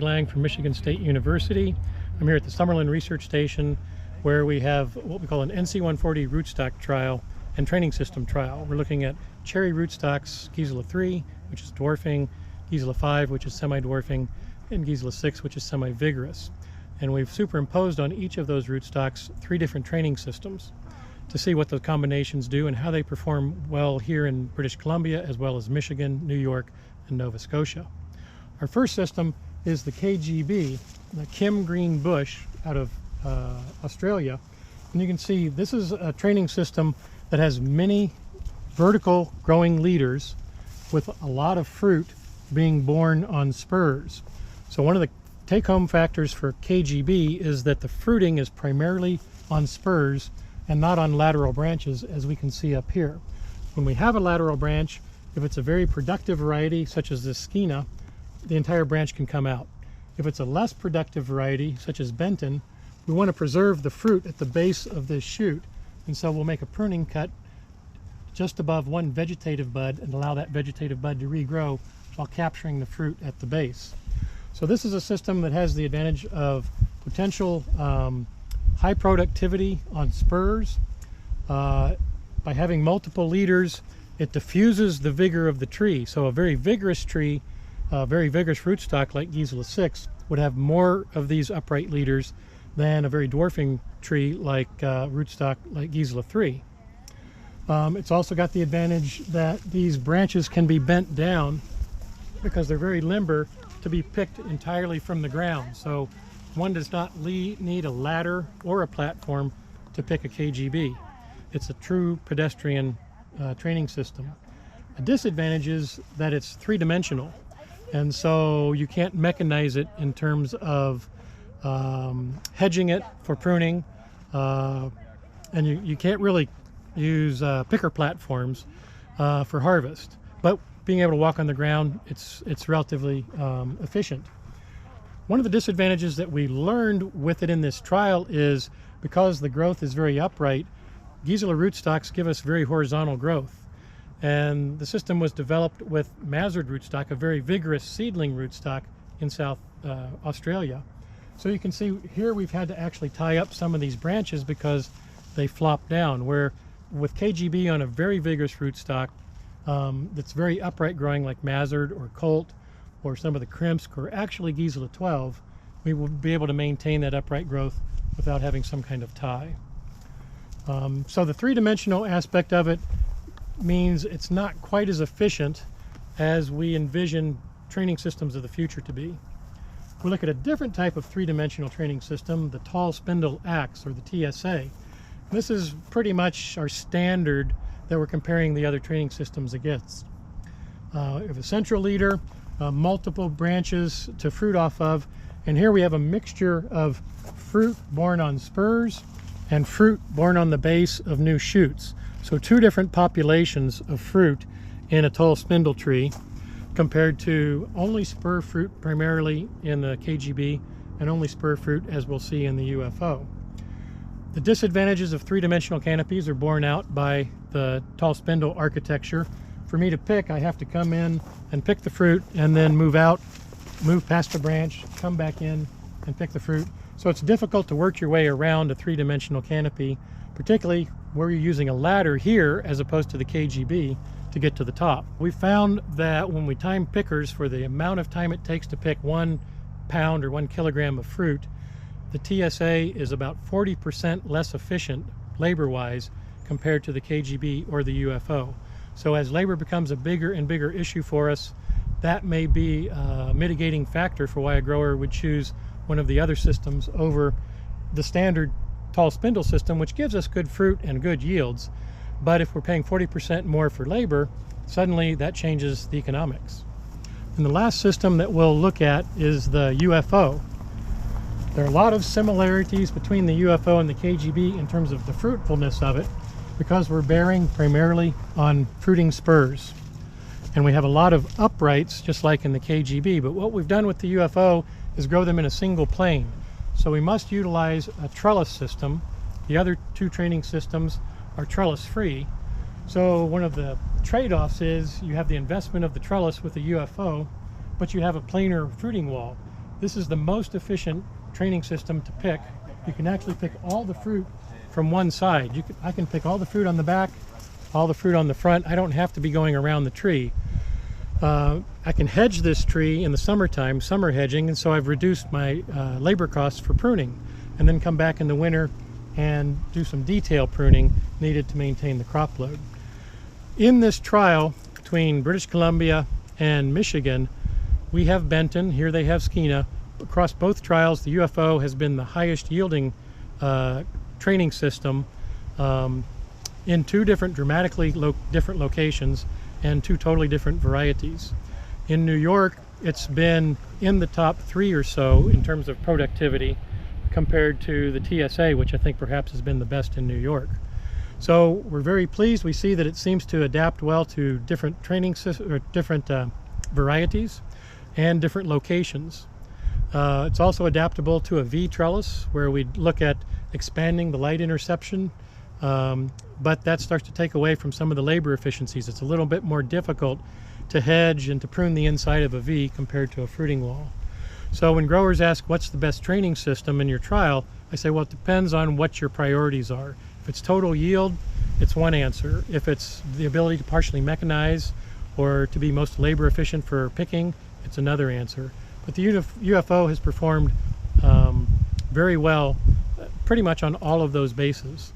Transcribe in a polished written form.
Lang from Michigan State University. I'm here at the Summerlin Research Station where we have what we call an NC140 rootstock trial and training system trial. We're looking at cherry rootstocks, Gisela 3, which is dwarfing, Gisela 5, which is semi-dwarfing, and Gisela 6, which is semi-vigorous. And we've superimposed on each of those rootstocks 3 different training systems to see what those combinations do and how they perform well here in British Columbia, as well as Michigan, New York, and Nova Scotia. Our first system is the KGB, the Kym Green Bush, out of Australia. And you can see this is a training system that has many vertical growing leaders with a lot of fruit being borne on spurs. So one of the take-home factors for KGB is that the fruiting is primarily on spurs and not on lateral branches, as we can see up here. When we have a lateral branch, if it's a very productive variety, such as this Skeena, the entire branch can come out. If it's a less productive variety, such as Benton, we want to preserve the fruit at the base of this shoot. And so we'll make a pruning cut just above one vegetative bud and allow that vegetative bud to regrow while capturing the fruit at the base. So this is a system that has the advantage of potential high productivity on spurs. By having multiple leaders, it diffuses the vigor of the tree. So a very vigorous tree, a very vigorous rootstock like Gisela 6 would have more of these upright leaders than a very dwarfing tree like rootstock like Gisela 3. It's also got the advantage that these branches can be bent down because they're very limber to be picked entirely from the ground. So one does not need a ladder or a platform to pick a KGB. It's a true pedestrian training system. A disadvantage is that it's 3-dimensional, and so you can't mechanize it in terms of hedging it for pruning, and you can't really use picker platforms for harvest. But being able to walk on the ground, it's relatively efficient. One of the disadvantages that we learned with it in this trial is because the growth is very upright, Gisela rootstocks give us very horizontal growth. And the system was developed with Mazard rootstock, a very vigorous seedling rootstock in South Australia. So you can see here we've had to actually tie up some of these branches because they flop down, where with KGB on a very vigorous rootstock that's very upright growing like Mazard or Colt or some of the Krimsk or actually Gisela 12, we will be able to maintain that upright growth without having some kind of tie. So the 3-dimensional aspect of it means it's not quite as efficient as we envision training systems of the future to be. We look at a different type of 3-dimensional training system, the Tall Spindle Axe, or the TSA. This is pretty much our standard that we're comparing the other training systems against. We have a central leader, multiple branches to fruit off of, and here we have a mixture of fruit borne on spurs and fruit borne on the base of new shoots. So 2 different populations of fruit in a tall spindle tree compared to only spur fruit primarily in the KGB and only spur fruit as we'll see in the UFO. The disadvantages of 3-dimensional canopies are borne out by the tall spindle architecture. For me to pick, I have to come in and pick the fruit and then move out, move past the branch, come back in and pick the fruit. So it's difficult to work your way around a 3-dimensional canopy, particularly where you're using a ladder here as opposed to the KGB to get to the top. We found that when we time pickers for the amount of time it takes to pick 1 pound or 1 kilogram of fruit, the TSA is about 40% less efficient labor-wise compared to the KGB or the UFO. So as labor becomes a bigger and bigger issue for us, that may be a mitigating factor for why a grower would choose one of the other systems over the standard tall spindle system, which gives us good fruit and good yields. But if we're paying 40% more for labor, suddenly that changes the economics. And the last system that we'll look at is the UFO. There are a lot of similarities between the UFO and the KGB in terms of the fruitfulness of it, because we're bearing primarily on fruiting spurs. And we have a lot of uprights, just like in the KGB, but what we've done with the UFO is grow them in a single plane. So we must utilize a trellis system. The other 2 training systems are trellis free. So one of the trade-offs is you have the investment of the trellis with the UFO, but you have a planar fruiting wall. This is the most efficient training system to pick. You can actually pick all the fruit from one side. I can pick all the fruit on the back, all the fruit on the front. I don't have to be going around the tree. I can hedge this tree in the summertime, summer hedging, and so I've reduced my labor costs for pruning, and then come back in the winter and do some detail pruning needed to maintain the crop load. In this trial between British Columbia and Michigan, we have Benton, here they have Skeena. Across both trials, the UFO has been the highest yielding training system in two different dramatically different locations and two totally different varieties. In New York, it's been in the top 3 or so in terms of productivity compared to the TSA, which I think perhaps has been the best in New York. So we're very pleased. We see that it seems to adapt well to different training systems, or different varieties and different locations. It's also adaptable to a V trellis, where we look at expanding the light interception, but that starts to take away from some of the labor efficiencies. It's a little bit more difficult to hedge and to prune the inside of a V compared to a fruiting wall. So when growers ask what's the best training system in your trial, I say, well, it depends on what your priorities are. If it's total yield, it's one answer. If it's the ability to partially mechanize or to be most labor efficient for picking, it's another answer. But the UFO has performed very well pretty much on all of those bases.